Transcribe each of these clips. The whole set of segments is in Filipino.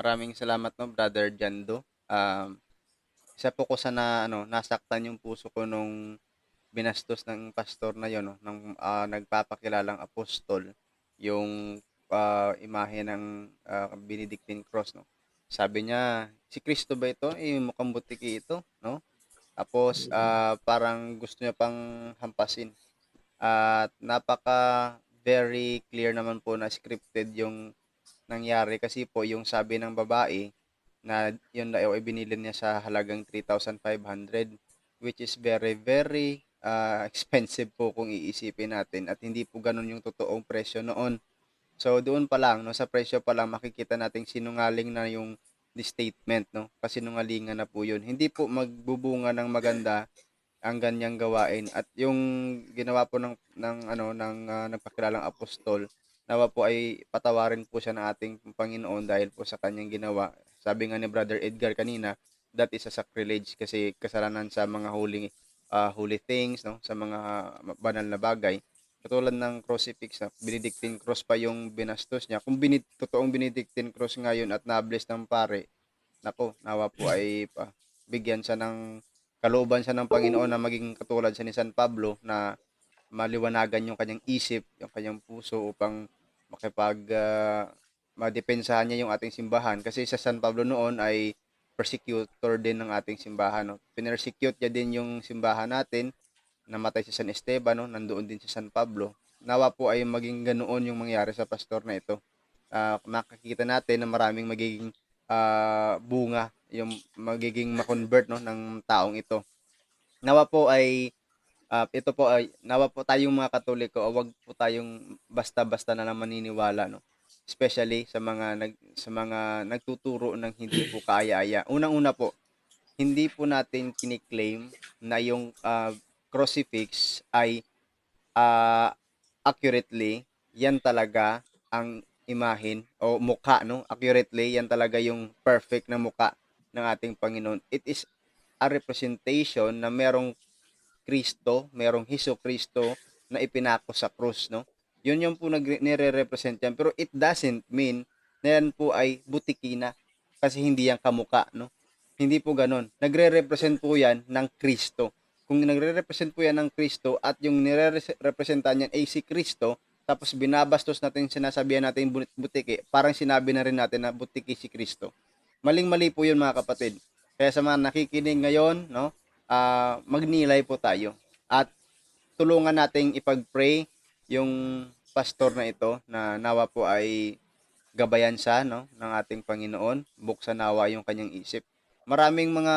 Maraming salamat no, Brother Jando. Isa po ko sa nasaktan yung puso ko nung binastos ng pastor na yon no, ng nagpapakilalang apostol yung imahe ng Benedictine cross no. Sabi niya, si Kristo ba ito? Mukhang butiki ito, no? Tapos parang gusto niya pang hampasin. At napaka very clear naman po na scripted yung nangyari kasi po yung sabi ng babae na yun daw ay binili niya sa halagang 3,500, which is very very expensive po kung iisipin natin at hindi po ganun yung totoong presyo noon. So doon pa lang no, sa presyo pa lang makikita nating sinungaling na yung statement no, kasinungalingan na po yun. Hindi po magbubunga ng maganda ang ganyang gawain at yung ginawa po ng nagpakilalang apostol, nawa po ay patawarin po siya ng ating Panginoon dahil po sa kanyang ginawa. Sabi nga ni Brother Edgar kanina, that is a sacrilege kasi kasalanan sa mga holy things no, sa mga banal na bagay. Katulad ng crucifix na Benedictine cross pa yung binastos niya. Kung totoong Benedictine cross ngayon at na-bless ng pare, nako, nawa po ay bigyan siya ng kalooban siya ng Panginoon na maging katulad siya ni San Pablo na maliwanagan yung kanyang isip, yung kanyang puso upang madepensahan niya yung ating simbahan. Kasi sa San Pablo noon ay persecutor din ng ating simbahan. No? Pinersecute niya din yung simbahan natin, namatay si San Esteban, no? Nandoon din si San Pablo. Nawa po ay maging ganoon yung mangyari sa pastor na ito. Makikita natin na maraming magiging bunga yung magiging ma-convert no ng taong ito. Nawa po ay ito po ay nawa po tayong mga Katoliko, wag po tayong basta-basta na lang maniniwala no. Especially sa mga nagtuturo ng hindi po kaaya-aya. Unang-una po, hindi po natin kini-claim na yung crucifix ay ah, accurately yan talaga ang imahin o mukha no. Accurately yan talaga yung perfect na mukha ng ating Panginoon. It is a representation na merong Kristo, merong Hesus Kristo na ipinako sa krus, no? Yun yung po nire-represent yan. Pero it doesn't mean na yan po ay butiki na kasi hindi yan kamuka, no? Hindi po ganun. Nagre-represent po yan ng Kristo. Kung nagre-represent po yan ng Kristo at yung nire-representan yan ay si Kristo, tapos binabastos natin, sinasabihan natin butiki, parang sinabi na rin natin na butiki si Kristo. Maling-mali po yun mga kapatid. Kaya sa mga nakikinig ngayon, no, magnilay po tayo at tulungan nating ipag-pray yung pastor na ito na nawa po ay gabayan siya no ng ating Panginoon, buksan nawa yung kanyang isip. Maraming mga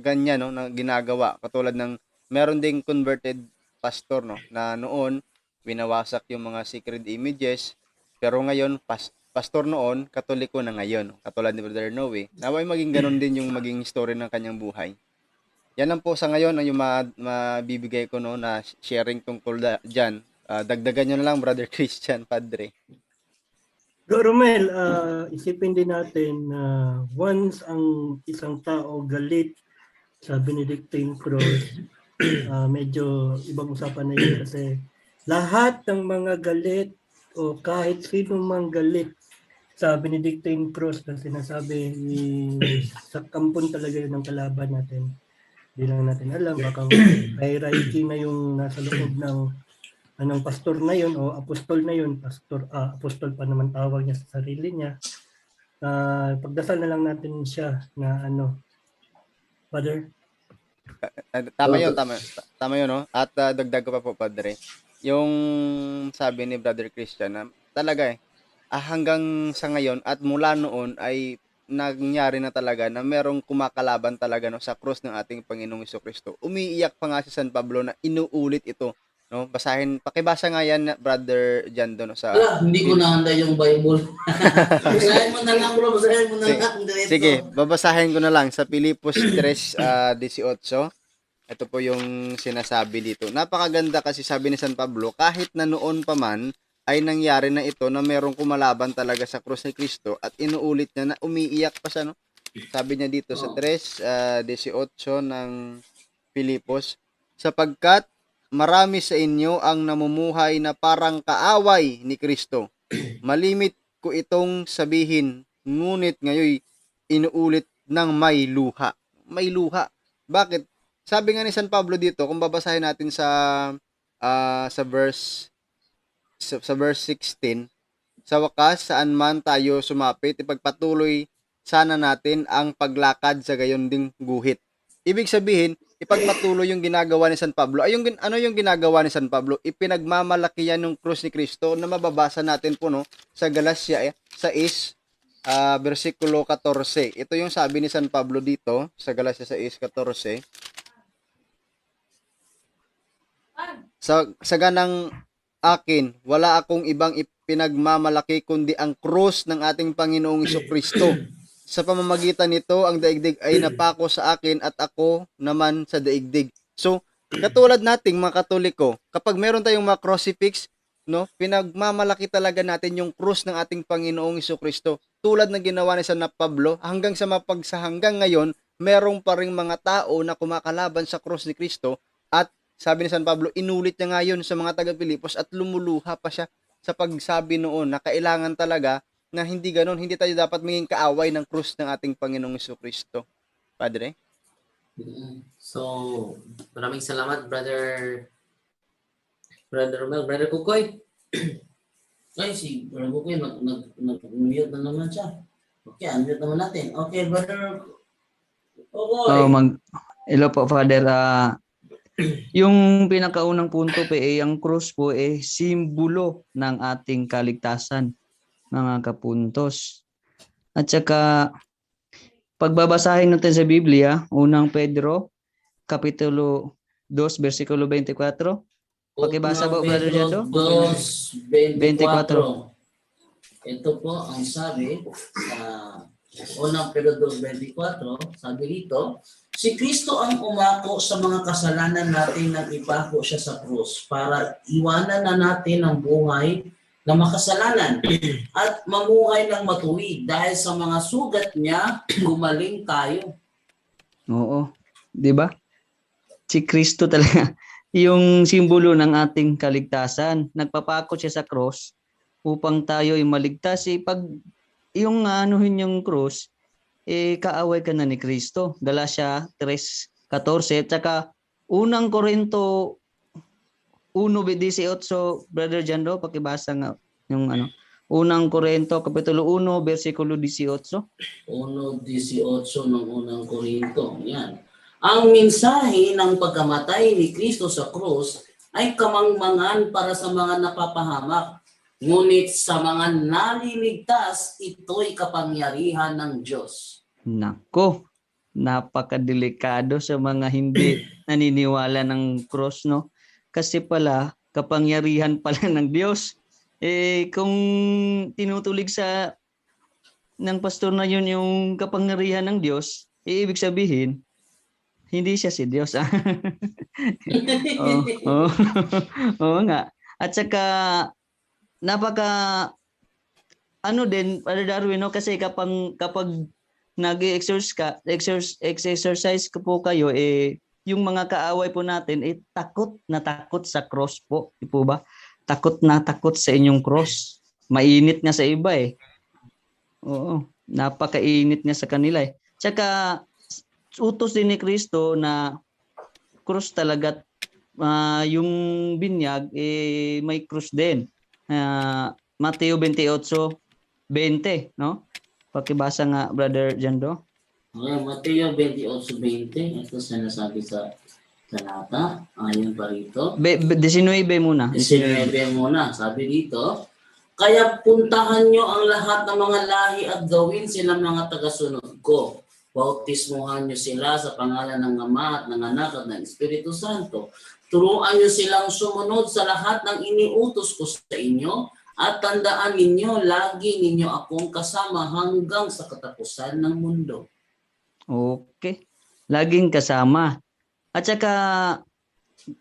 ganyan no na ginagawa katulad ng meron ding converted pastor no na noon winawasak yung mga sacred images pero ngayon pastor noon Katoliko na ngayon katulad ni Brother Noe naway maging ganun din yung maging story ng kanyang buhay. Yan lang po sa ngayon ang yung mabibigay ko no na sharing tungkol diyan. Dagdagan niyo na lang Brother Christian Padre. Romel, isipin din natin na once ang isang tao galit sa Benedictine cross, medyo ibang usapan na yun kasi lahat ng mga galit o kahit sino mang galit sa Benedictine cross na sinasabi sa kampon talaga yun ng kalaban natin. Hindi lang natin alam, baka may writing na yung nasa loob ng anong pastor na yun o apostol na yun, apostol pa naman tawag niya sa sarili niya. Pagdasal na lang natin siya na Father. Tama yun, tama yun, no? At dagdag ko pa po, Padre. Yung sabi ni Brother Christian na talaga hanggang sa ngayon at mula noon ay nangyari na talaga na merong kumakalaban talaga no sa krus ng ating Panginoong Jesucristo. Umiiyak pa nga si San Pablo na inuulit ito, no? Pakibasa nga yan Brother Jando no sa hindi ko naanda yung Bible. Basahin mo na lang bro, basahin mo na lang. Sige, babasahin ko na lang sa Pilipos 3:18. Ito po yung sinasabi dito. Napakaganda kasi sabi ni San Pablo, kahit na noon pa man ay nangyari na ito na merong kumalaban talaga sa krus ni Kristo at inuulit niya na umiiyak pa siya, no? Sabi niya dito sa 3:18 ng Pilipos, sapagkat marami sa inyo ang namumuhay na parang kaaway ni Kristo. Malimit ko itong sabihin ngunit ngayon inuulit ng may luha. May luha. Bakit? Sabi nga ni San Pablo dito, kung babasahin natin sa verse 16, sa wakas saan man tayo sumapit, ipagpatuloy sana natin ang paglakad sa gayon ding guhit. Ibig sabihin, ipagpatuloy yung ginagawa ni San Pablo. Ay, ano yung ginagawa ni San Pablo? Ipinagmamalaki yan yung krus ni Kristo na mababasa natin po no, sa Galacia 6, versikulo 14. Ito yung sabi ni San Pablo dito sa Galacia 6:14. Sa ganang akin, wala akong ibang ipinagmamalaki kundi ang krus ng ating Panginoong Kristo. Sa pamamagitan nito, ang daigdig ay napako sa akin at ako naman sa daigdig. So, katulad nating mga Katoliko, kapag meron tayong mga crucifix, no, pinagmamalaki talaga natin yung krus ng ating Panginoong Kristo. Tulad ng ginawa ni San Pablo, hanggang hanggang ngayon, merong pa ring mga tao na kumakalaban sa krus ni Kristo at sabi ni San Pablo, inulit niya ngayon sa mga taga-Pilipos at lumuluha pa siya sa pagsabi noon na kailangan talaga na hindi ganon, hindi tayo dapat maging kaaway ng krus ng ating Panginoong Kristo. Padre? So, maraming salamat, Brother Romel. Brother Kukoy. Ay, si Brother Kukoy, nag-mute na naman siya. Okay, unmute naman natin. Okay, Brother Kukoy. Hello po, Father. Yung pinakaunang punto po ang krus po simbolo ng ating kaligtasan, mga kapuntos. At saka pagbabasahin natin sa Biblia, unang Pedro, kapitulo 2, versikulo 24. Pakibasa po, Brother Jando? 2:24. Ito po ang sabi sa unang Pedro 2:24, sabi dito, si Kristo ang umako sa mga kasalanan natin nang ipako siya sa krus para iwanan na natin ang buhay na makasalanan at mamuhay ng matuwid dahil sa mga sugat niya gumaling tayo. Oo, 'di ba? Si Kristo talaga yung simbolo ng ating kaligtasan. Nagpapako siya sa krus upang tayo ay maligtas. Pag yung anuhin yung krus, kaaway ka na ni Kristo. Galacia 3:14 at saka unang Korinto 1:18, Brother Jando, pakibasa nga yung unang Korinto kapitulo 1 versikulo 18. 1:18 ng unang Korinto. Yan. Ang mensahe ng pagkamatay ni Kristo sa krus ay kamangmangan para sa mga napapahamak. Ngunit sa mga naliligtas, ito'y kapangyarihan ng Diyos. Nako, napakadelikado sa mga hindi naniniwala ng cross, no? Kasi pala, kapangyarihan pala ng Diyos. Kung tinutulig ng pastor na yun yung kapangyarihan ng Diyos, ibig sabihin, hindi siya si Diyos. Oo nga. At saka, Brother Darwin, no? Kasi kapag nag-exercise ka po kayo, yung mga kaaway po natin, takot na takot sa cross po. Di po ba? Takot na takot sa inyong cross. Mainit nga sa iba Oo, napakainit nga sa kanila Tsaka, utos din ni Kristo na cross talaga, yung binyag, may cross din. Mateo 28:20, no? Pakibasa nga, Brother Jando. Okay, Mateo 28:20. Ito sinasabi sa talata. Ayon pa rito. 19 muna. 19 muna. Sabi dito, kaya puntahan nyo ang lahat ng mga lahi at gawin silang mga tagasunod ko. Bautismuhan nyo sila sa pangalan ng Ama at ng Anak at ng Espiritu Santo. Turuan nyo silang sumunod sa lahat ng iniutos ko sa inyo. At tandaan ninyo, lagi ninyo akong kasama hanggang sa katapusan ng mundo. Okay. Laging kasama. At saka,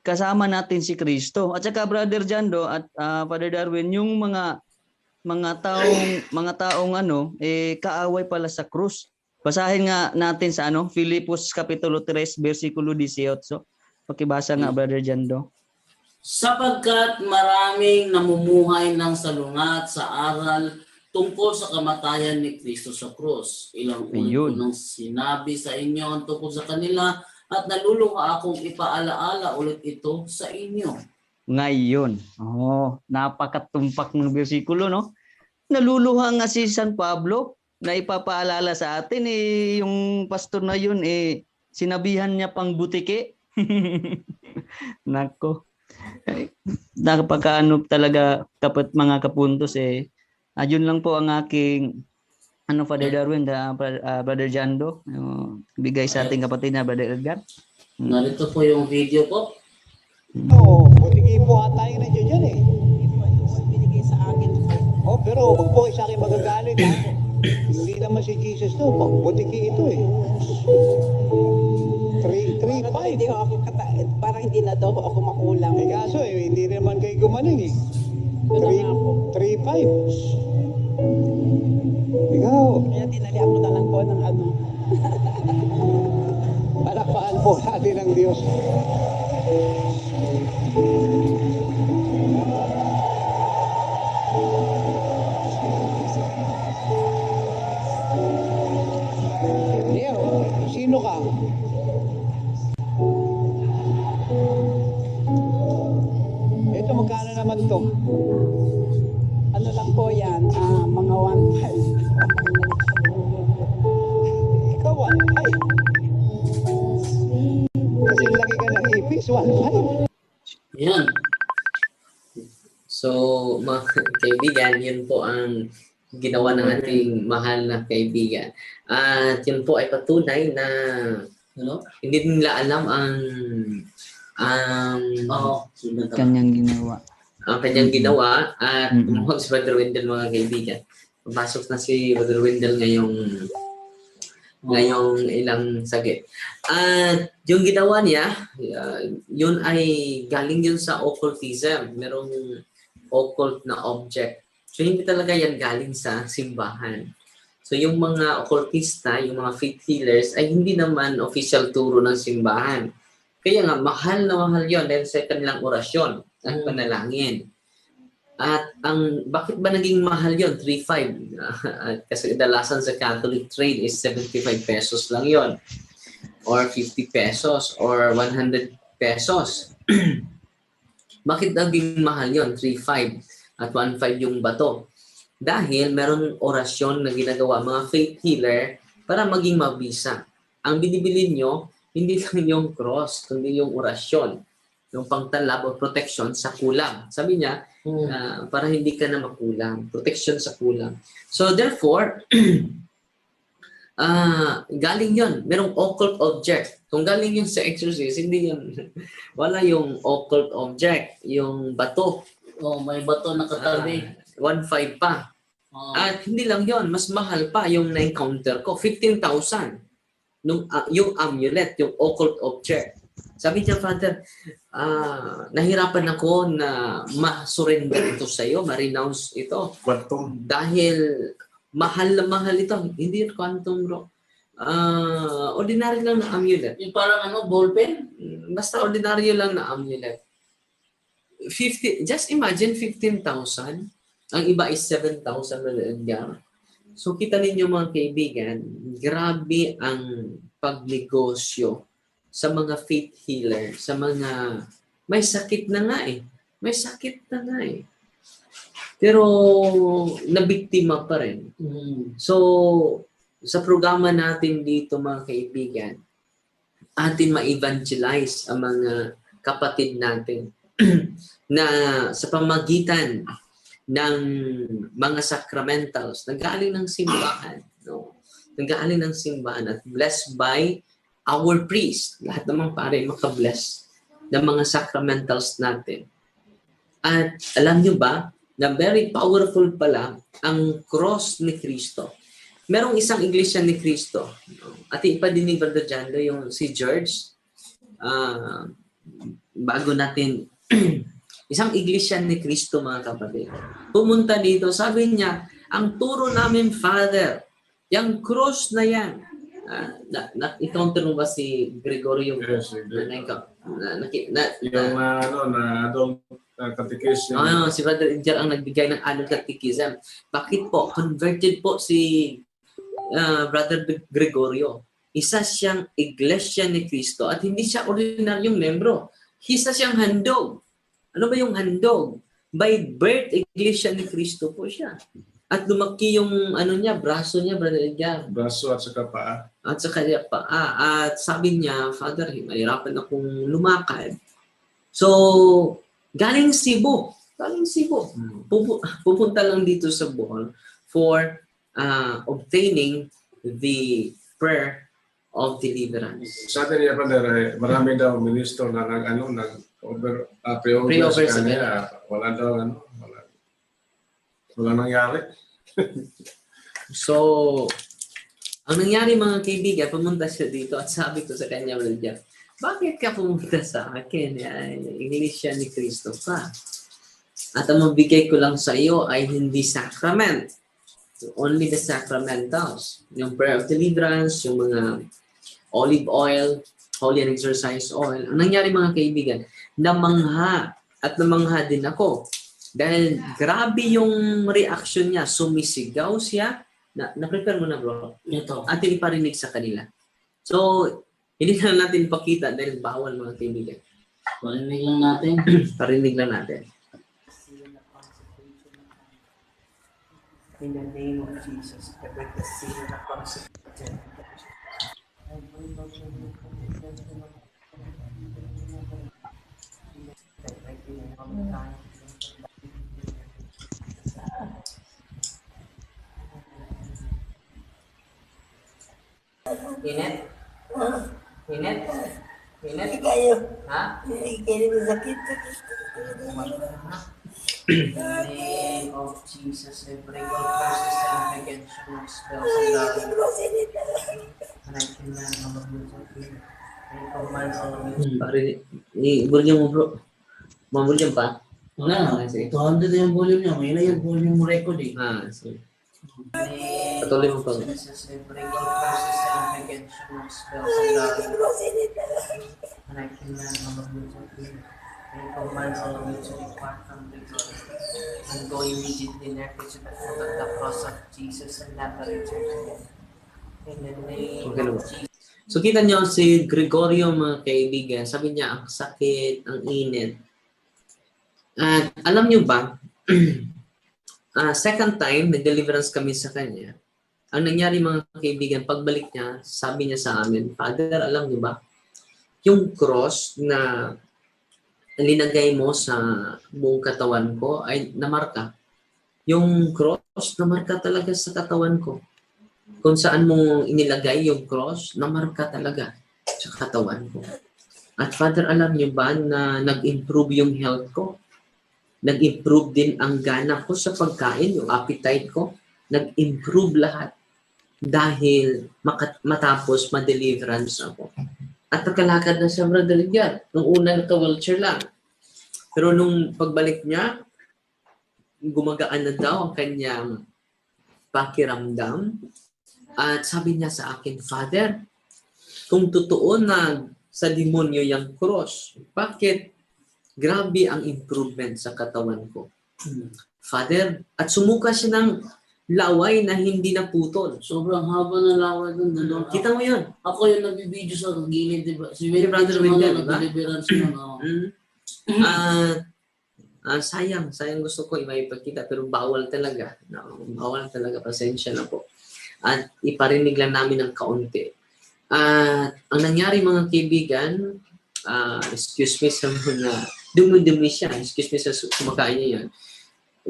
kasama natin si Kristo. At saka, Brother Jando at Father Darwin, yung mga taong kaaway pala sa krus. Basahin nga natin sa Filipos kapitulo 3 versikulo 18. Pakibasa nga, Brother Jando. Sapagkat maraming namumuhay ng salungat sa aral tungkol sa kamatayan ni Kristo sa krus. Ilang ulit ko Ayun. nang sinabi sa inyo ang tungkol sa kanila at naluluha akong ipaalaala ulit ito sa inyo. Ngayon. Napakatumpak ng bersikulo, no? Naluluha nga si San Pablo na ipapaalala sa atin yung pastor na yun sinabihan niya pang butike. Nako. Nakapagkaano talaga kapat mga kapuntos ayun lang po ang aking Father Darwin, Brother Jando, bigay sa ating kapatid na Brother Edgar. Narito po yung video po. Oo, butiki po ata yung nandiyo dyan eh. Binigay sa akin. Oh, pero huwag po sa akin magagalit ha. Hindi naman si Jesus to, butiki ito eh. 3-5. Hindi ko ako parang hindi na daw ako makulang. Eh kaso hindi naman kayo gumaling eh. 3-5. Ikaw. Kaya tinalihan ko na lang po ng ano. Palakpakan po natin ang Diyos. Leo, sino ka? Ito, magkano naman to? Ano lang po yan, mga 1.5. Ikaw, 1.5. Kasi laki ka ng ipis, 1.5. Yan. So, mga kaibigan, yun po ang ginawa ng ating mahal na kaibigan. At yun po ay patunay na hindi nila alam Kanyang ginawa. ang kanyang ginawa at Mm-mm. tumawag si Brother Wendell, mga kaibigan. Papasok na si Brother Wendell ngayong ilang sagit. At yung ginawa niya, yun ay galing yun sa occultism. Merong occult na object. So hindi talaga yan galing sa simbahan. So yung mga occultista, yung mga faith healers ay hindi naman official turo ng simbahan. Kaya nga, mahal na mahal yun dahil sa kanilang orasyon at panalangin. At bakit ba naging mahal yun? 3.5. Kasi kadalasan sa Catholic trade is 75 pesos lang yon, or 50 pesos or 100 pesos. Bakit naging mahal yon? 3.5 at 1.5 yung bato. Dahil meron orasyon na ginagawa mga faith healer para maging mabisa. Ang binibili nyo, hindi lang yung cross, kundi yung orasyon, yung pangtalab o protection sa kulang. Sabi niya, para hindi ka na makulang, protection sa kulang. So therefore, galing yon, merong occult object. Kung galing yun sa exorcist, hindi yun, wala yung occult object, yung bato. May bato na katabi. 1.5 pa. At hindi lang yon, mas mahal pa yung na-encounter ko, 15,000. Yung amulet, yung occult object. Sabi niya, Father, nahirapan ako na ma-surrender ito sa iyo, ma-renounce ito. Quantum. Dahil mahal na mahal ito. Hindi yung quantum, bro. Ordinary lang na amulet. Yung parang ballpen? Basta ordinaryo lang na amulet. Just imagine 15,000. Ang iba is 7,000 na Edgar. So kita ninyo mga kaibigan, grabe ang pagnegosyo sa mga faith healer, sa mga may sakit na nga eh. May sakit na nga eh. Pero nabiktima pa rin. So sa programa natin dito mga kaibigan, atin ma-evangelize ang mga kapatid natin na sa pamagitan ng mga sacramentals, nag-aaling ng simbahan. No? Nag-aaling ng simbahan at blessed by our priest. Lahat naman pare makabless ng mga sacramentals natin. At alam nyo ba, na very powerful pala ang cross ni Kristo. Merong isang iglesia ni Kristo. At ipadinig Brother Jando yung si George. Bago natin isang iglesia ni Kristo mga kapatid. Pumunta dito, sabi niya, ang turo namin, Father, yung cross na yan, encounter mo ba si Gregorio? Yes, yung adult catechism. Si Brother Edgar ang nagbigay ng adult catechism. Bakit po? Converted po si Brother Gregorio. Isa siyang Iglesia ni Cristo at hindi siya ordinaryong membro. Isa siyang handog. Ano ba yung handog? By birth, Iglesia ni Cristo po siya. At lumaki yung braso niya, Brother Edgar. Braso at saka paa. At saka paa. At sabi niya, Father, mahirapan akong lumakad. So, galing Cebu. Pupunta lang dito sa Bohol for obtaining the prayer of deliverance. Sa atin niya, Father, marami daw ministro na pre-over sa kanya. Wala daw, wala nangyari. So, ang nangyari mga kaibigan, pumunta siya dito at sabi ko sa kanya, bakit ka pumunta sa akin? Iglesia ni Cristo ka. At ang mabigay ko lang sa iyo ay hindi sacrament. Only the sacramentals. Yung prayer of deliverance, yung mga olive oil, holy and exercise oil. Ang nangyari mga kaibigan, namangha din ako. Dahil grabe yung reaction niya. Sumisigaw siya. Na-prepare mo na bro. Ito. At iparinig sa kanila. So, hindi na natin pakita dahil bawal mga kaibigan. Parinig lang natin. Parinig lang natin. In the name of Jesus, I break the seal of the consequence. Init? Init? Init? Kayo. Ha? Kayo masakit. In the name of Jesus, I break all curses and prevention of spells and darkness. And I command all of you to fear. I command all of you to Parinig. I-volume mo bro. Ma-volume pa? Wala. Sige. 200 yung volume niya. May na yung volume mo record eh. Sige. name Patuloy mo pa. of Jesus, I break all curses and prevention of spells and darkness. And I command all of you to fear. I command all of you to depart from the glory and go immediately naked to the foot of the cross of Jesus and never return again. In the name Okay of naman. Jesus. So kita nyo si Gregorio mga kaibigan, sabi niya ang sakit, ang init. At alam nyo ba, second time, nag-deliverance kami sa kanya. Ang nangyari mga kaibigan, pagbalik niya, sabi niya sa amin, Father, alam nyo ba, yung cross na linagay mo sa buong katawan ko ay namarka. Yung cross, namarka talaga sa katawan ko. Kung saan mo inilagay yung cross, namarka talaga sa katawan ko. At Father, alam niyo ba na nag-improve yung health ko? Nag-improve din ang gana ko sa pagkain, yung appetite ko. Nag-improve lahat dahil matapos ma-deliverance ako. At nakalakad na siya, Brother Edgar. Nung una naka-wheelchair lang. Pero nung pagbalik niya, gumagaan na daw ang kanyang pakiramdam. At sabi niya sa akin, Father, kung totoo na sa demonyo yung cross, bakit grabe ang improvement sa katawan ko? Father, at sumuka siya ng laway na hindi naputol. Sobrang haba ng laway doon. Kita mo yun? Ako yung nagbibideo sa gilid, diba? Si Brother Brother William, William, diba? nag-deliverance yun. Sayang gusto ko maipakita pero bawal talaga. No, bawal talaga, pasensya na po. At iparinig lang namin ng kaunti. Ang nangyari mga kaibigan, excuse me sa mga dumi-dumi siya, excuse me sa kumakain niya yan.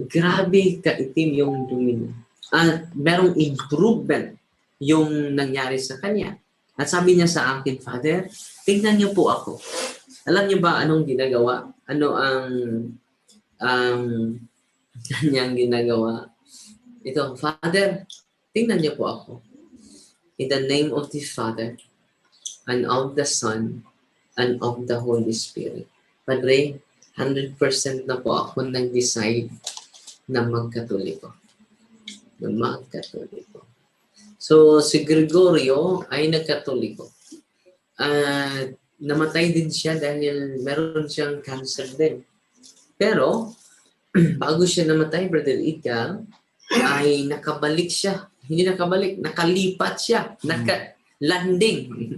Grabe kaitim yung dumi niya. At merong improvement yung nangyari sa kanya. At sabi niya sa akin, Father, tingnan niyo po ako. Alam niyo ba anong ginagawa? Ano ang kanyang ginagawa? Ito, Father, tingnan niyo po ako. In the name of the Father, and of the Son, and of the Holy Spirit. Padre, 100% na po ako nag-decide na magkatoliko. So, si Gregorio ay nagkatoliko. At namatay din siya dahil meron siyang cancer din. Pero, bago siya namatay, Brother Edgar, ay nakabalik siya. Hindi nakabalik, nakalipat siya. Naka-landing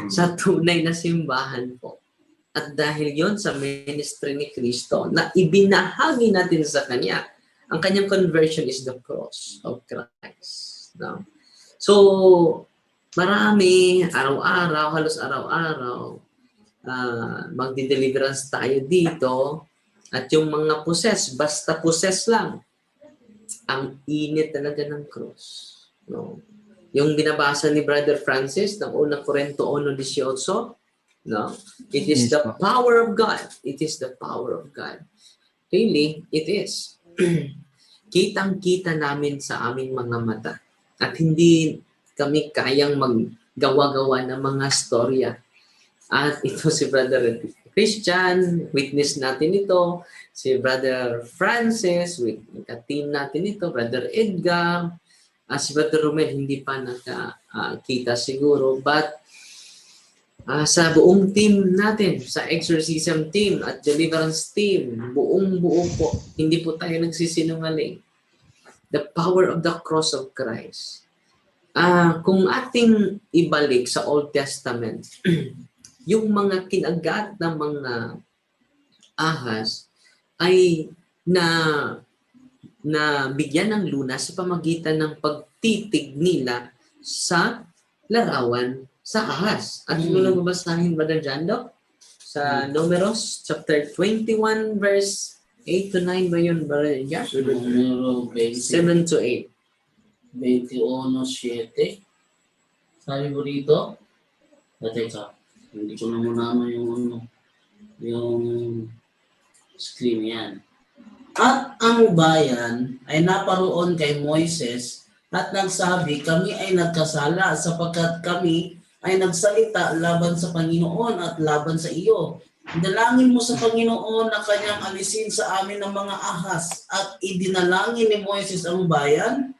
sa tunay na simbahan po. At dahil yon sa ministry ni Kristo na ibinahagi natin sa Kanya, ang Kanyang conversion is the cross of Christ. No? So, marami, araw-araw, halos araw-araw, magdi-deliverance tayo dito. At yung mga possess, basta possess lang, ang init talaga ng cross. No? Yung binabasa ni Brother Francis ng unang Korinto 1:18, no? It is the power of God. It is the power of God. Really, it is. Kitang-kita namin sa aming mga mata. At hindi kami kayang maggawa-gawa ng mga storya. At ito si Brother Christian, witness natin ito. Si Brother Francis, ka-team natin ito. Brother Edgar. Si Brother Romel, hindi pa nakakita siguro. But sa buong team natin, sa exorcism team at deliverance team, buong-buo po, hindi po tayo nagsisinungaling. The power of the cross of Christ. Kung ating ibalik sa Old Testament, yung mga kinagat ng mga ahas ay na bigyan ng lunas sa pamagitan ng pagtitig nila sa larawan sa ahas. At yung nababasahin, Brother Jando, sa Numeros, chapter 21, verse 8 to 9 ba yun, Brother Josh? 7 to 8. 21:7. Sabi ko rito, teka, hindi ko na muna yung screen yan. At ang bayan ay naparoon kay Moises at nagsabi, kami ay nagkasala sapagkat kami ay nagsalita laban sa Panginoon at laban sa iyo. Dalangin mo sa Panginoon na kanyang alisin sa amin ng mga ahas. At idinalangin ni Moises ang bayan.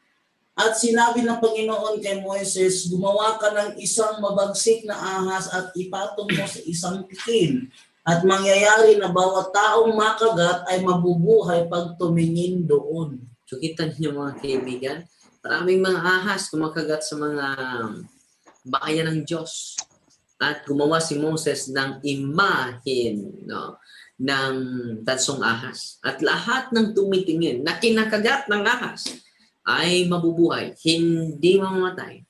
At sinabi ng Panginoon kay Moises, gumawa ka ng isang mabagsik na ahas at ipatong mo sa isang tikin. At mangyayari na bawat taong makagat ay mabubuhay pag tumingin doon. So kita niyo mga kaibigan, maraming mga ahas kumakagat sa mga bayan ng Diyos. At gumawa si Moses ng imahen, no, ng tansong ahas. At lahat ng tumitingin na kinakagat ng ahas ay mabubuhay, hindi mamamatay.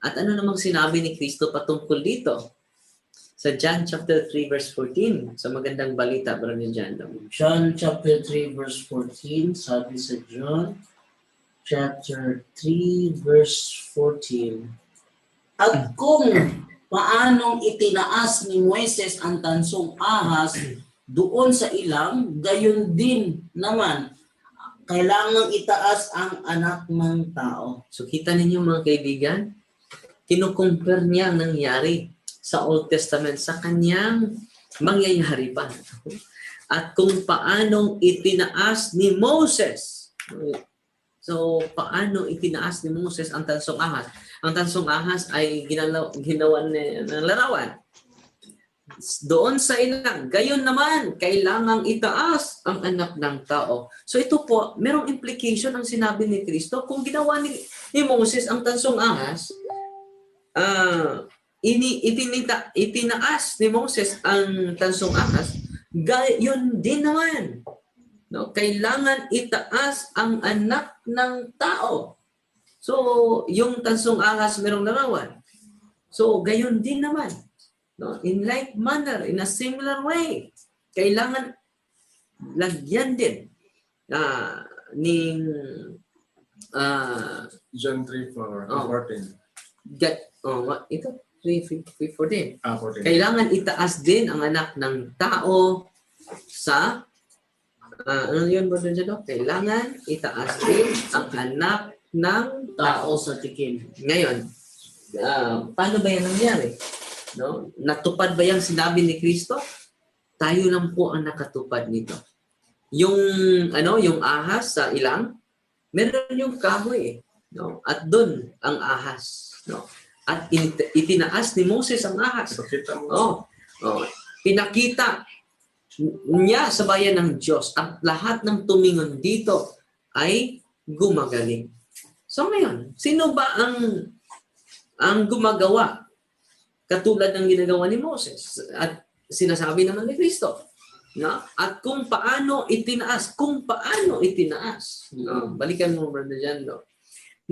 At ano namang sinabi ni Kristo patungkol dito? Sa John chapter 3 verse 14, sa magandang balita, Brother John. John chapter 3 verse 14, sabi sa John chapter 3 verse 14. At kung paanong itinaas ni Moises ang tansong ahas doon sa ilang, gayon din naman kailangang itaas ang anak ng tao. So kita ninyo mga kaibigan, kinukumpare niya ang nangyari sa Old Testament sa kanyang mangyayari pa. At kung paanong itinaas ni Moses. So paano itinaas ni Moses ang tansong ahas? Ang tansong ahas ay ginawa ng larawan. Doon sa ilang, gayon naman, kailangang itaas ang anak ng tao. So ito po, merong implication ang sinabi ni Kristo. Kung ginawa ni Moses ang tansong ahas, itinaas ni Moses ang tansong ahas, gayon din naman. No? Kailangan itaas ang anak ng tao. So, yung tansong ahas merong larawan. So, gayon din naman. No? In like manner, in a similar way, kailangan lagyan din John 3:14. Ito, 3:14. 14. Kailangan itaas din ang anak ng tao sa ano yun, Brother Jado? Kailangan itaas din ang anak ng Tao sa tikin. Ngayon, paano ba yan nangyari? No? Natupad ba yung sinabi ni Kristo? Tayo lang po ang nakatupad nito. Yung ahas sa ilang, meron yung kahoy. No? At doon ang ahas. No? At itinaas ni Moses ang ahas. Pakita mo. Pinakita niya sa bayan ng Diyos at lahat ng tumingon dito ay gumagaling. So ngayon, sino ba ang gumagawa katulad ng ginagawa ni Moses? At sinasabi naman ni Kristo. No? At kung paano itinaas. No? Balikan mo, Brother Jan. No?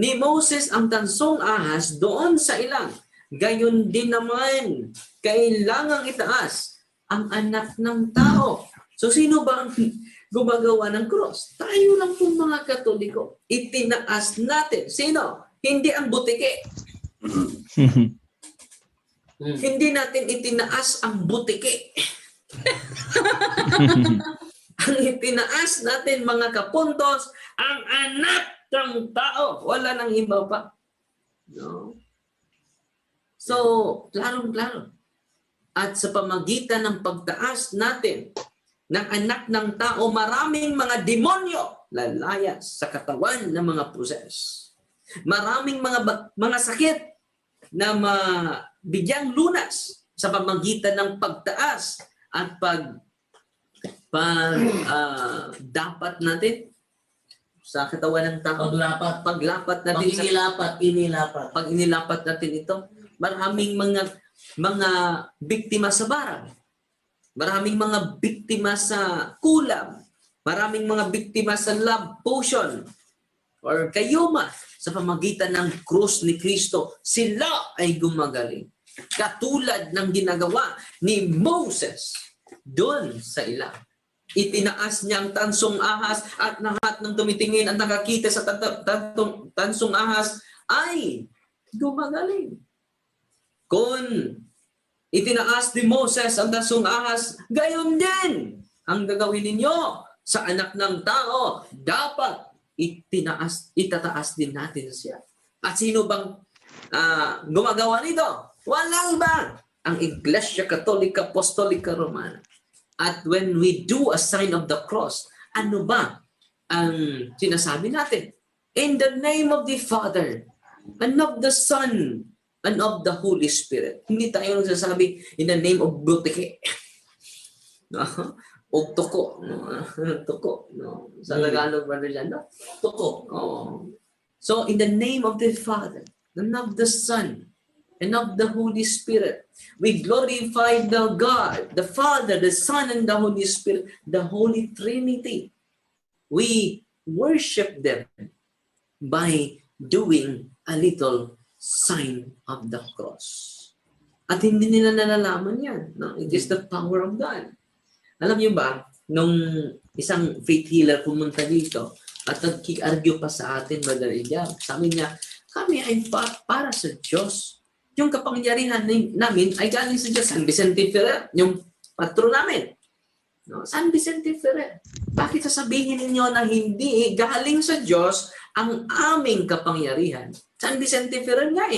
Ni Moses ang tansong ahas doon sa ilang. Gayon din naman, kailangang itaas ang anak ng tao. So sino ba ang gumagawa ng cross? Tayo lang pong mga Katoliko. Itinaas natin. Sino? Hindi ang butike. Hindi natin itinaas ang butike. Ang itinaas natin mga kapuntos, ang anak ng tao. Wala nang iba pa. No? So, klaro. At sa pamagitan ng pagtaas natin ng anak ng tao, maraming mga demonyo lalayas sa katawan ng mga proses. Maraming mga sakit na mabigyang lunas sa pamagitan ng pagtaas at dapat natin sa katawan ng tao. Paglapat natin. Pag inilapat natin ito, maraming mga biktima sa barang. Maraming mga biktima sa kulam. Maraming mga biktima sa love potion or kayuma sa pamagitan ng krus ni Kristo. Sila ay gumagaling. Katulad ng ginagawa ni Moses doon sa ilang. Itinaas niya ang tansong ahas at lahat ng tumitingin at nakakita sa tansong ahas ay gumagaling. Kung itinaas ni Moses ang tansong ahas, gayon din ang gagawin ninyo sa anak ng tao. Dapat itataas din natin siya. At sino bang gumagawa nito? Walang iba. Ang Iglesia Katolika Apostolika Romana. At when we do a sign of the cross, ano ba ang sinasabi natin? In the name of the Father, and of the Son, and of the Holy Spirit. Hindi tayo nagsasabi in the name of butike. O toko. Toko. Sa Tagalog, Brother Jan, toko. So, in the name of the Father, and of the Son, and of the Holy Spirit, we glorify the God, the Father, the Son, and the Holy Spirit, the Holy Trinity. We worship them by doing a little sign of the cross. At hindi nila nalalaman yan. No? It is the power of God. Alam niyo ba, nung isang faith healer pumunta dito at nag-argue pa sa atin, Brother Ilya, sabi niya, kami ay para sa Diyos. Yung kapangyarihan namin ay galing sa Diyos. San Vicente Ferrer, yung patron namin. No? San Vicente Ferrer. Bakit sasabihin ninyo na hindi galing sa Diyos ang aming kapangyarihan? San Vicente Ferrer nga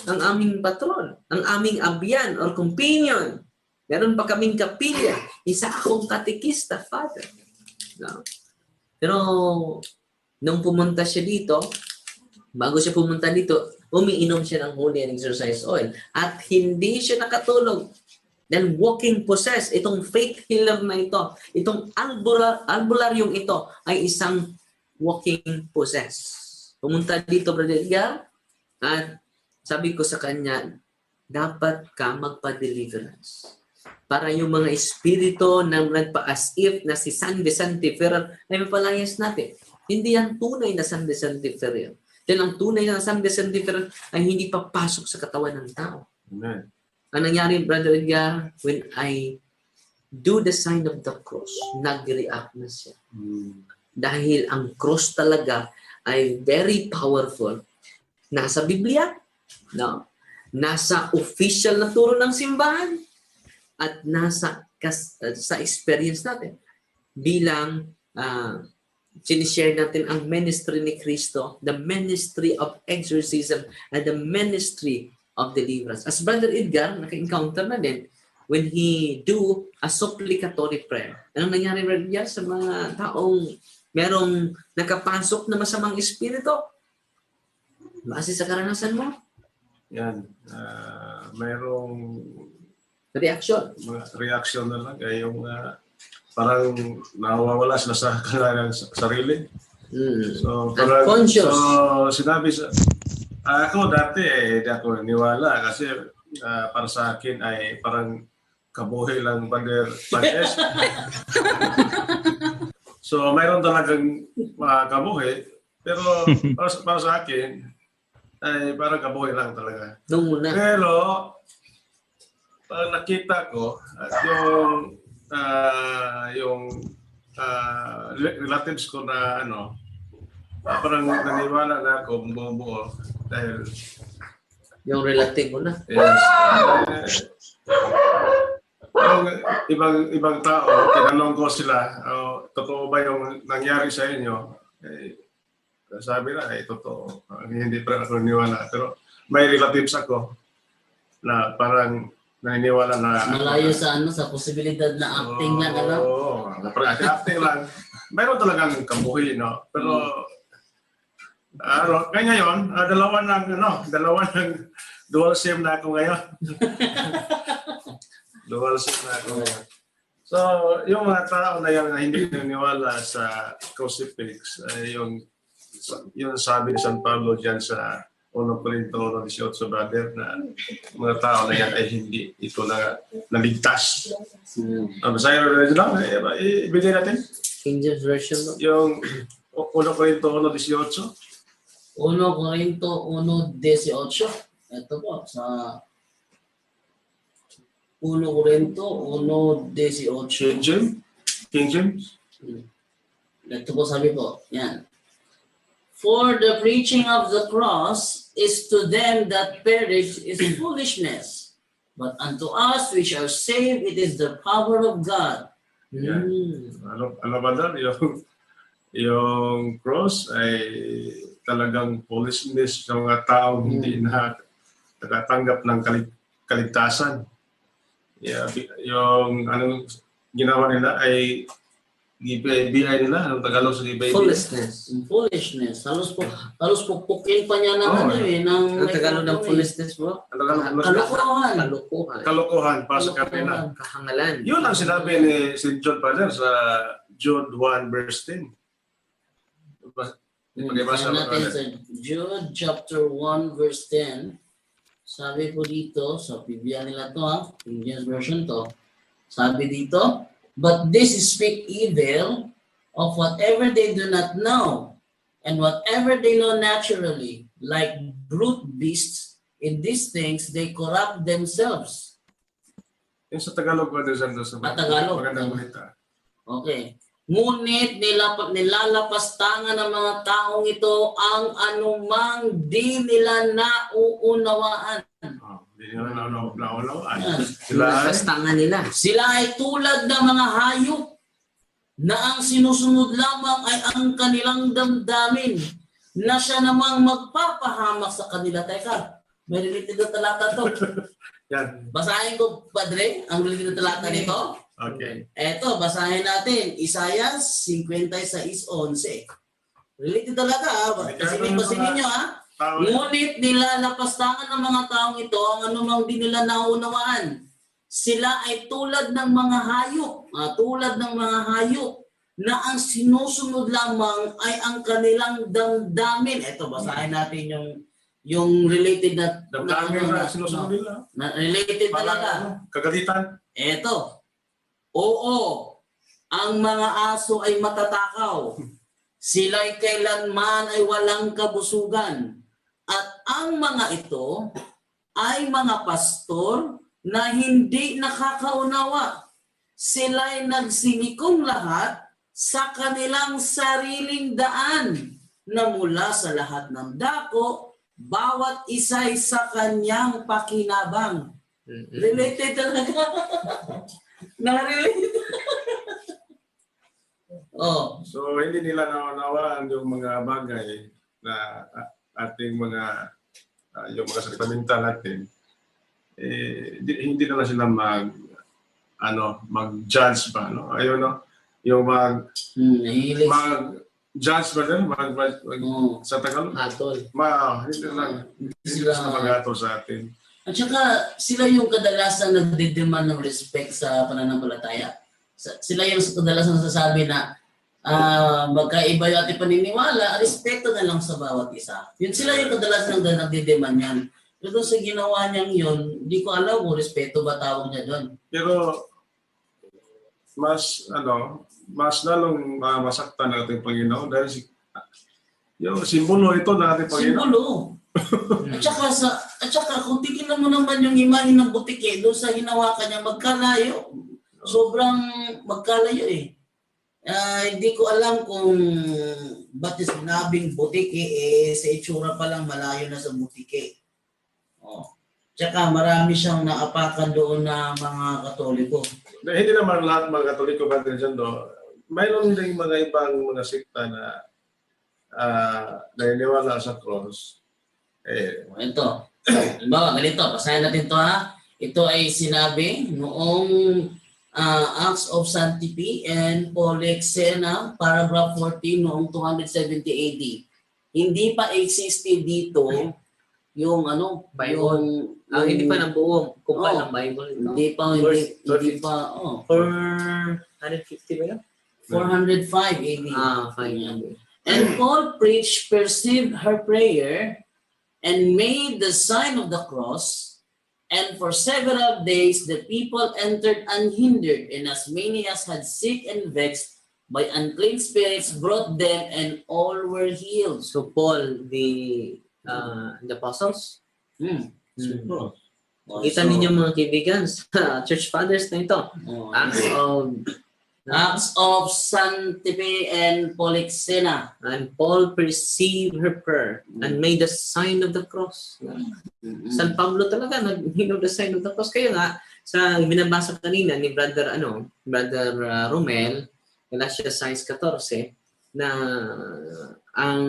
ang aming patron, ang aming abyan or companion. Meron pa kaming kapilya. Isa akong katekista, Father. No? Pero nung pumunta siya dito, bago siya pumunta dito, umiinom siya ng holy and exercise oil. At hindi siya nakatulog. Then walking possessed, itong faith healer na ito, itong albularyong ito ay isang walking possessed. Pumunta dito, Brother Edgar, at sabi ko sa kanya, dapat ka magpa-deliverance. Para yung mga espiritu na nagpa-as if na si San Vicente Ferrer ay mapalayas natin. Hindi yan tunay na San Vicente Ferrer. Dahil ang tunay na San Vicente Ferrer ay hindi papasok sa katawan ng tao. Amen. Ang nangyari, Brother Edgar, when I do the sign of the cross, nag-react na siya. Dahil ang cross talaga ay very powerful. Nasa Biblia, no? Nasa official na turo ng simbahan, at nasa sa experience natin. Bilang sinishare natin ang ministry ni Kristo, the ministry of exorcism and the ministry of deliverance. As Brother Edgar, naka-encounter na din when he do a supplicatory prayer. Anong nangyari, Brother Edgar, sa mga taong merong nakapasok na masamang espiritu? Base sa karanasan mo, Yan. Mayroong reaction. mga reaction na lang. Yung parang nawawala sila sa kanilang sarili. So, parang, Unconscious. so sinabi sa... ako dati hindi ako naniwala kasi para sa akin ay parang kabuhi lang Pader Pages. So, mayroon talagang kabuhi. Pero para sa akin, ay parang kabuhi lang talaga. Nung muna. Pero, nakita ko at yung relatives ko na parang naniwala na ako buo dahil Yung relative mo na. yes, yung ibang tao, tinanong ko sila, totoo ba yung nangyari sa inyo? Sabi na, totoo. Hindi pa ako naniwala. Pero may relatives ako na parang naniniwala na... Malayo sa sa posibilidad na acting lang, Oo, acting lang. Mayroon talagang kabuhi, no? Pero, kaya ngayon, dalawa ng dual SIM na ako ngayon. Dual SIM na ako ngayon. So, yung mga tao na yan na hindi naniniwala sa crucifix, yung sabi ni San Pablo dyan sa 1 Corinto 18, brother, na mga tao na yan ay hindi ito na naligtas. Basahin natin lang, ibigay natin. King James Version. Yung 1 Corinto 18. 1 Corinto 1:18. Ito po, sa 1 Corinto 1:18. King James. Ito po sabi po, yan. For the preaching of the cross is to them that perish is foolishness, but unto us which are saved it is the power of God. Yeah. Ano ba doon? Yung cross ay talagang foolishness sa mga taong hindi na nakatanggap ng kaligtasan. Yeah, yung anong ginawa nila ay BI nila, anong Tagalog sa BI? Foolishness. Halos pupukin pa niya ng Ang Tagalog ng foolishness mo? Kalokohan para sa kanila. Kahangalan. Yun ang sinabi ni St. John Father sa Jude 1 verse 10. Ipagibasa natin sa Jude chapter 1 verse 10. Sabi po dito, sa Biblia nila to, King James Version to. Sabi dito, but this speak evil of whatever they do not know, and whatever they know naturally, like brute beasts, in these things they corrupt themselves. Yung sa Tagalog ba doon sa Tagalog. magandang balita? Okay. Ngunit nilalapastangan ng mga taong ito ang anumang di nila nauunawaan. Hindi nila naunawaan. Sila ay tulad ng mga hayop na ang sinusunod lamang ay ang kanilang damdamin na siya namang magpapahamak sa kanila. Teka, may related na talata to. Yan. Basahin ko, Padre, ang related na talata nito. Okay. Eto, basahin natin. Isaiah 56:11. Related talaga, basinin nyo, Ngunit nilalapastangan ng mga taong ito ang anumang di nila naunawaan. Sila ay tulad ng mga hayop, na ang sinusunod lamang ay ang kanilang damdamin. Eto, basahin natin yung related na damdamin na sinusunod nila. Related talaga. Kagalitan. Eto. Oo, ang mga aso ay matatakaw. Sila'y kailanman ay walang kabusugan. At ang mga ito ay mga pastor na hindi nakakaunawa. Sila'y nagsinikong lahat sa kanilang sariling daan na mula sa lahat ng dako, bawat isa'y sa kanyang pakinabang. Related talaga. Na-relate. So, hindi nila naunawaan yung mga bagay na ating mga yung mga sakramenta natin. Hindi na sila mag-judge pa, no? Ayun, no? Yung judge ba din? Oo. Sa Tagalog? Hatol. Hindi lang. Hindi sila mag-atol sa atin. At saka sila yung kadalasan nagdidemand ng respect sa pananampalataya. Sila yung kadalasan nasasabi na magkaiba yung ating paniniwala, respeto na lang sa bawat isa. Yun sila yung kadalasan nagdidemand yan. Pero sa ginawa niyang yun, hindi ko alam kung respeto ba tawag niya doon. Pero mas lalong masaktan ng ating Panginoon dahil yung simbolo ito ng ating Panginoon. Simbolo. At saka kung tigilan mo naman yung imahe ng butike doon sa hinawakan niya, magkalayo. Sobrang magkalayo eh. Hindi ko alam kung ba't sinabing butike sa itsura pa lang malayo na sa butike. Tsaka marami siyang naapakan doon na mga Katoliko. Hindi naman lahat mga Katoliko ba dyan do. Mayroon din mga ibang mga sekta na naniniwala sa cross. Ito. Halimbawa, ganito. Basahin natin ito ha. Ito ay sinabi noong Acts of Sancti P and Polexena, paragraph 14 noong 270 AD. Hindi pa existed dito yung Bible. Hindi pa nabuo. Kumpal ng Bible. Hindi pa. 450 ba yun? 405 AD. 500. And Paul preached, perceived her prayer, and made the sign of the cross. And for several days the people entered unhindered, and as many as had sick and vexed by unclean spirits brought them, and all were healed. So Paul, the apostles? Kita ninyo mga kaibigan sa Church Fathers na ito. Acts of Sancti P and Polexena. And Paul perceived her prayer and made the sign of the cross. San Pablo talaga nag-made the sign of the cross. Kaya nga, sa binabasa kanina ni Brother Romel, Galatians 6:14, na ang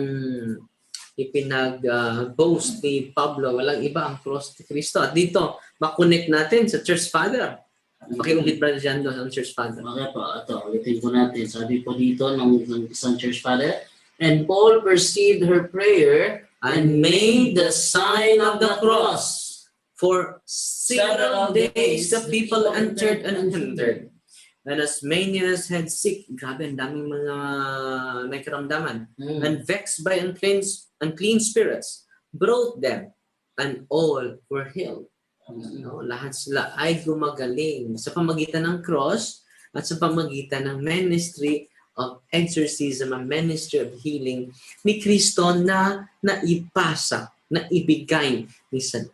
ipinag-boast ni Pablo, walang iba ang cross ni Cristo. At dito, makonect natin sa Church Father. Pakiulit Brother Jando sa Church Father. Okay po, ito, ulitin po natin. Sabi po dito ng isang Church Father, and Paul perceived her prayer and made the sign of the cross. For several days, the people entered unhindered. And as many as had sick, grabe, ang daming mga may karamdaman, and vexed by unclean spirits, brought them, and all were healed. Lahat sila ay gumagaling sa pamagitan ng cross at sa pamagitan ng ministry of exorcism, a ministry of healing ni Kristo na naipasa, na ibigay ni San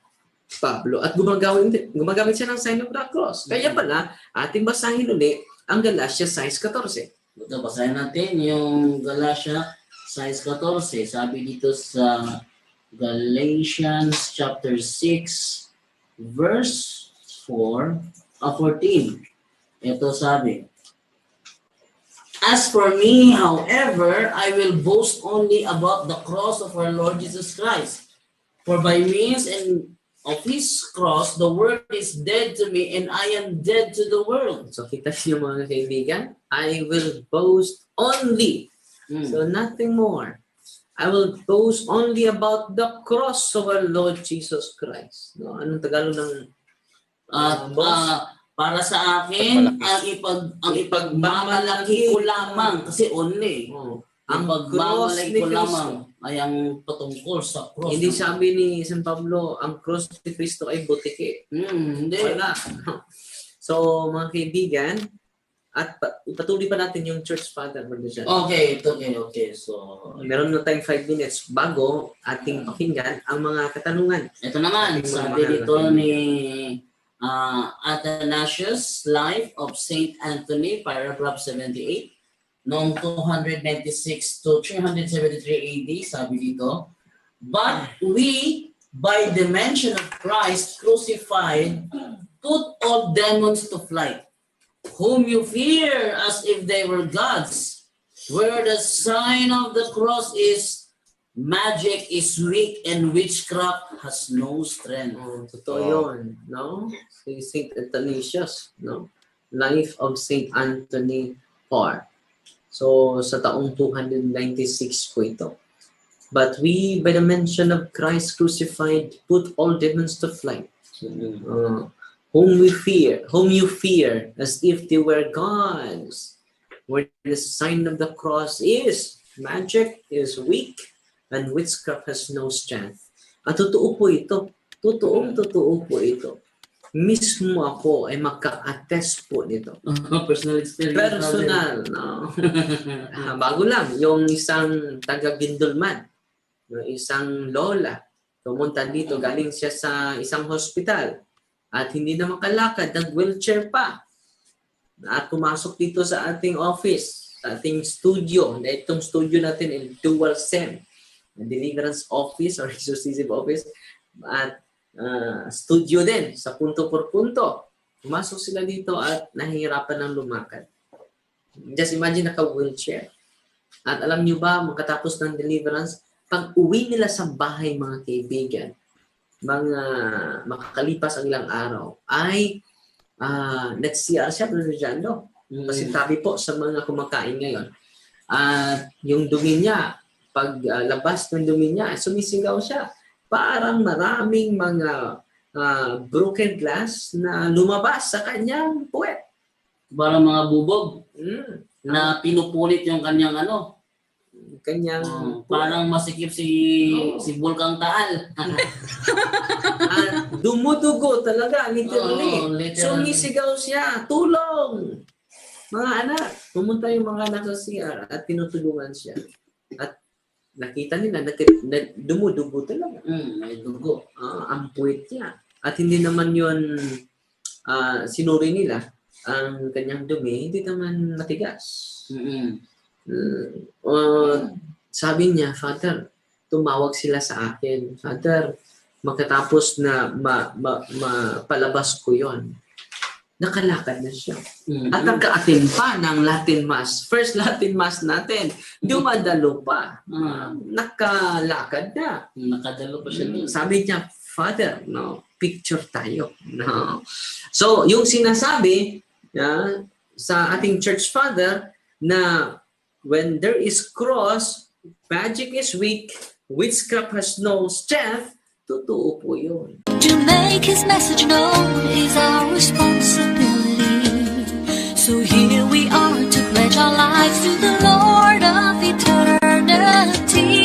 Pablo. At gumagamit siya ng sign of the cross. Kaya pala, ating basahin ulit ang Galatians 6:14. Ito, basahin natin yung Galatia 6:14. Sabi dito sa Galatians chapter 6, verse 14. Ito sabi, as for me, however, I will boast only about the cross of our Lord Jesus Christ. For by means of His cross, the world is dead to me, and I am dead to the world. So kita niyo mga kaibigan, I will boast only. So nothing more. I will boast only about the cross of our Lord Jesus Christ. No, anong Tagalog ng para sa akin, ang ipagmamalaki ko lamang, kasi only. Ang pagmamalaki ko lamang ay ang patungkol sa cross. Hindi sabi ni San Pablo, ang cross ni Cristo ay butike. Hindi. Wala. So, mga kaibigan, at ipatuloy pa natin yung Church Father. Okay. So, meron na tayong 5 minutes bago ating pakinggan ang mga katanungan. Ito naman, sabi dito ni Athanasius, Life of Saint Anthony, paragraph 78, noong 296 to 373 AD, sabi dito, but we, by the mention of Christ crucified, put all demons to flight, whom you fear as if they were gods, where the sign of the cross is, magic is weak and witchcraft has no strength. Totoo yun, no? Si St. Athanasius, no? Life of St. Anthony Parr. So, sa taong 296 po ito. But we, by the mention of Christ crucified, put all demons to flight. Whom you fear, as if they were gods. Where the sign of the cross is, magic is weak, and witchcraft has no strength. At totoo po ito. Totoo po ito. Mismo ako ay maka-attest po nito. Personal experience. Personal, no? Bago lang, yung isang taga-Gindulman, yung isang lola, pumunta dito, galing siya sa isang hospital at hindi na makalakad, nag-wheelchair pa. At pumasok dito sa ating office, sa ating studio, na itong studio natin ay dual SEM, Deliverance Office or Exorcism Office, at studio din sa punto por punto. Pumasok sila dito at nahihirapan ng lumakad. Just imagine naka-wheelchair. At alam nyo ba, magkatapos ng deliverance, pag uwi nila sa bahay, mga kaibigan, mga makakalipas ang ilang araw, ay nag-CR siya, Brother Jando. Kasi tabi po sa mga kumakain ngayon. At yung dumi niya, pag labas ng dumi niya, sumisigaw siya. Parang maraming mga broken glass na lumabas sa kanyang puwet. Parang mga bubog na pinupulit yung kanyang parang masikip si Bulkang Taal. Dumudugo talaga, literally. Literally. Sumisigaw siya, tulong! Mga anak, pumunta yung mga anak sa CR at tinutulungan siya. At nakita nila, dumudugo talaga. May dugo. Ang puwet niya. At hindi naman yun sinuri nila. Ang kanyang dumi, hindi naman matigas. Sabi niya, Father, tumawag sila sa akin. Father, magkatapos na mapalabas ko yon, nakalakad na siya. At nagka-attend pa ng Latin Mass. First Latin Mass natin. Dumadalo pa. Nakalakad na. Nakadalo pa siya. Sabi niya, Father, picture tayo. So, yung sinasabi sa ating church father na when there is cross, magic is weak, witchcraft has no strength, totoo po yun. To make His message known is our responsibility. So here we are to pledge our lives to the Lord of eternity.